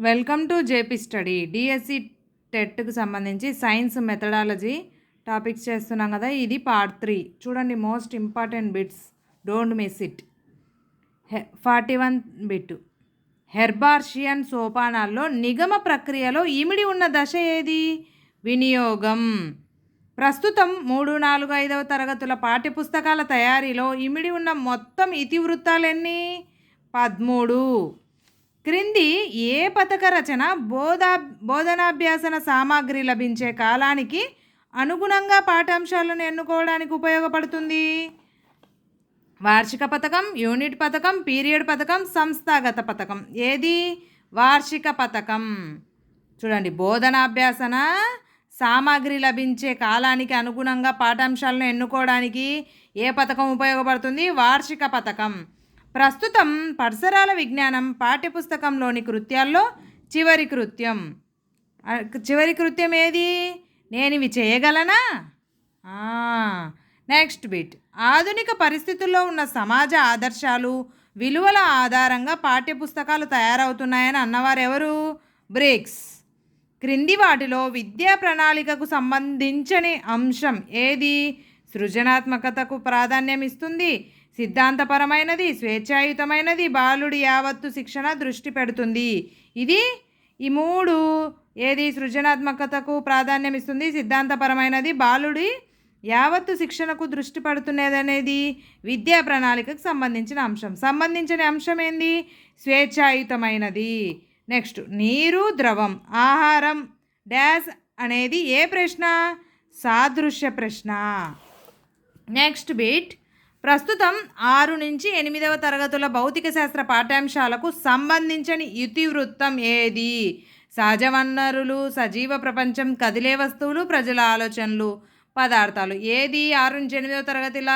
Welcome to JP study. DSC టెట్కి సంబంధించి science methodology topics చేస్తున్నాం కదా. ఇది పార్ట్ 3. చూడండి, most important bits, don't miss it. 41 bit. Herbartian సోపానాల్లో నిగమ ప్రక్రియలో ఇమిడి ఉన్న దశ ఏది? వినియోగం. ప్రస్తుతం 3, 4, 5వ తరగతుల పాఠ్యపుస్తకాల తయారీలో ఇమిడి ఉన్న మొత్తం ఇతివృత్తాలు ఎన్ని? 13. క్రింది ఏ పథక రచన బోధనాభ్యాసన సామాగ్రి లభించే కాలానికి అనుగుణంగా పాఠ్యాంశాలను ఎన్నుకోవడానికి ఉపయోగపడుతుంది? వార్షిక పథకం, యూనిట్ పథకం, పీరియడ్ పథకం, సంస్థాగత పథకం. ఏది? వార్షిక పథకం. చూడండి, బోధనాభ్యాసన సామాగ్రి లభించే కాలానికి అనుగుణంగా పాఠ్యాంశాలను ఎన్నుకోవడానికి ఏ పథకం ఉపయోగపడుతుంది? వార్షిక పథకం. ప్రస్తుతం పరిసరాల విజ్ఞానం పాఠ్యపుస్తకంలోని కృత్యాల్లో చివరి కృత్యం ఏది? నేను ఇవి చేయగలనా? Next bit. ఆధునిక పరిస్థితుల్లో ఉన్న సమాజ ఆదర్శాలు, విలువల ఆధారంగా పాఠ్యపుస్తకాలు తయారవుతున్నాయని అన్నవారు ఎవరు? బ్రిక్స్. క్రింది వాటిలో విద్యా ప్రణాళికకు సంబంధించని అంశం ఏది? సృజనాత్మకతకు ప్రాధాన్యం ఇస్తుంది, సిద్ధాంతపరమైనది, స్వేచ్ఛాయుతమైనది, బాలుడి యావత్తు శిక్షణ దృష్టి పెడుతుంది. ఈ 3 ఏది? సృజనాత్మకతకు ప్రాధాన్యం ఇస్తుంది, సిద్ధాంతపరమైనది, బాలుడి యావత్తు శిక్షణకు దృష్టి పెడుతున్నది అనేది విద్యా ప్రణాళికకు సంబంధించిన అంశం ఏంది? స్వేచ్ఛాయుతమైనది. నెక్స్ట్, నీరు, ద్రవం, ఆహారం డాష్ అనేది ఏ ప్రశ్న? సాదృశ్య ప్రశ్న. Next bit. ప్రస్తుతం 6 నుంచి 8వ తరగతుల భౌతిక శాస్త్ర పాఠ్యాంశాలకు సంబంధించిన ఇతివృత్తం ఏది? సహజ వనరులు, సజీవ ప్రపంచం, కదిలే వస్తువులు, ప్రజల ఆలోచనలు, పదార్థాలు. ఏది? 6 నుంచి 8వ తరగతుల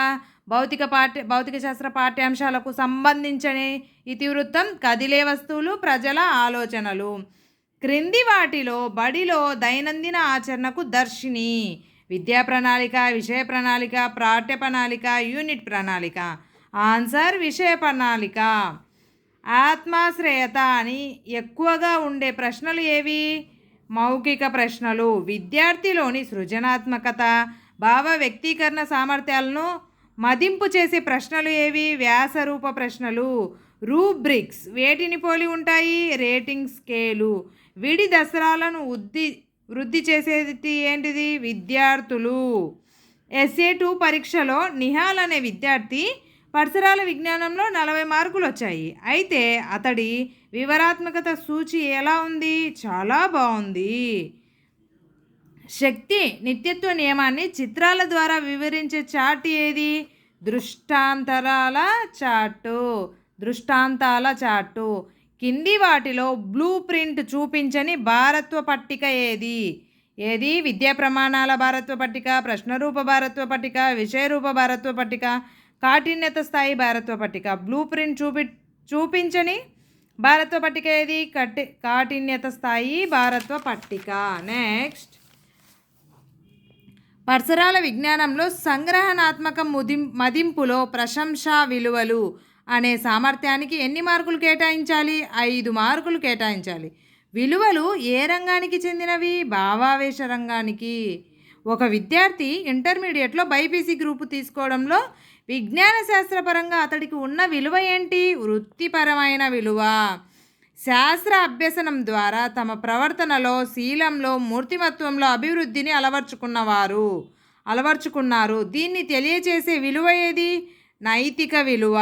భౌతిక శాస్త్ర పాఠ్యాంశాలకు సంబంధించిన ఇతివృత్తం కదిలే వస్తువులు, ప్రజల ఆలోచనలు. క్రింది వాటిలో బడిలో దైనందిన ఆచరణకు దర్శిని? విద్యా ప్రణాళిక, విషయ ప్రణాళిక, పాఠ్య ప్రణాళిక, యూనిట్ ప్రణాళిక. ఆన్సర్ విషయ ప్రణాళిక. ఆత్మాశ్రయత అని ఎక్కువగా ఉండే ప్రశ్నలు ఏవి? మౌఖిక ప్రశ్నలు. విద్యార్థిలోని సృజనాత్మకత, భావ వ్యక్తీకరణ సామర్థ్యాలను మదింపు చేసే ప్రశ్నలు ఏవి? వ్యాసరూప ప్రశ్నలు. రూబ్రిక్స్ వేటిని పోలి ఉంటాయి? Rating scale. విడి దసరాలను వృద్ధి చేసేది ఏంటిది? విద్యార్థులు. SA2 పరీక్షలో నిహాల్ అనే విద్యార్థి పరిసరాల విజ్ఞానంలో 40 మార్కులు వచ్చాయి. అయితే అతడి వివరాత్మకత సూచి ఎలా ఉంది? చాలా బాగుంది. శక్తి నిత్యత్వ నియమాన్ని చిత్రాల ద్వారా వివరించే చార్ట్ ఏది? దృష్టాంతాల చార్టు. కింది వాటిలో బ్లూ ప్రింట్ చూపించని భారత్వ పట్టిక ఏది? విద్యా ప్రమాణాల భారత్వ పట్టిక, ప్రశ్నరూప భారత్వ పట్టిక, విషయరూప భారత్వ పట్టిక, కాఠిన్యత స్థాయి భారత్వ పట్టిక. బ్లూ ప్రింట్ చూపించని భారత్వ పట్టిక ఏది? కాఠిన్యత స్థాయి భారత్వ పట్టిక. నెక్స్ట్, పరిసరాల విజ్ఞానంలో సంగ్రహణాత్మక మదింపులో ప్రశంసా విలువలు అనే సామర్థ్యానికి ఎన్ని మార్కులు కేటాయించాలి? 5 మార్కులు కేటాయించాలి. విలువలు ఏ రంగానికి చెందినవి? భావావేశ రంగానికి. ఒక విద్యార్థి ఇంటర్మీడియట్లో బైపీసీ గ్రూపు తీసుకోవడంలో విజ్ఞాన శాస్త్రపరంగా అతడికి ఉన్న విలువ ఏంటి? వృత్తిపరమైన విలువ. శాస్త్ర అభ్యసనం ద్వారా తమ ప్రవర్తనలో, శీలంలో, మూర్తిమత్వంలో అభివృద్ధిని అలవర్చుకున్నారు. దీన్ని తెలియచేసే విలువ ఏది? నైతిక విలువ.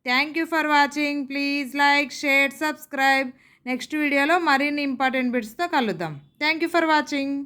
Thank you for watching. Please like, share, subscribe. Next వీడియోలో మరిన్ని ఇంపార్టెంట్ బిట్స్తో కలుద్దాం. Thank you for watching.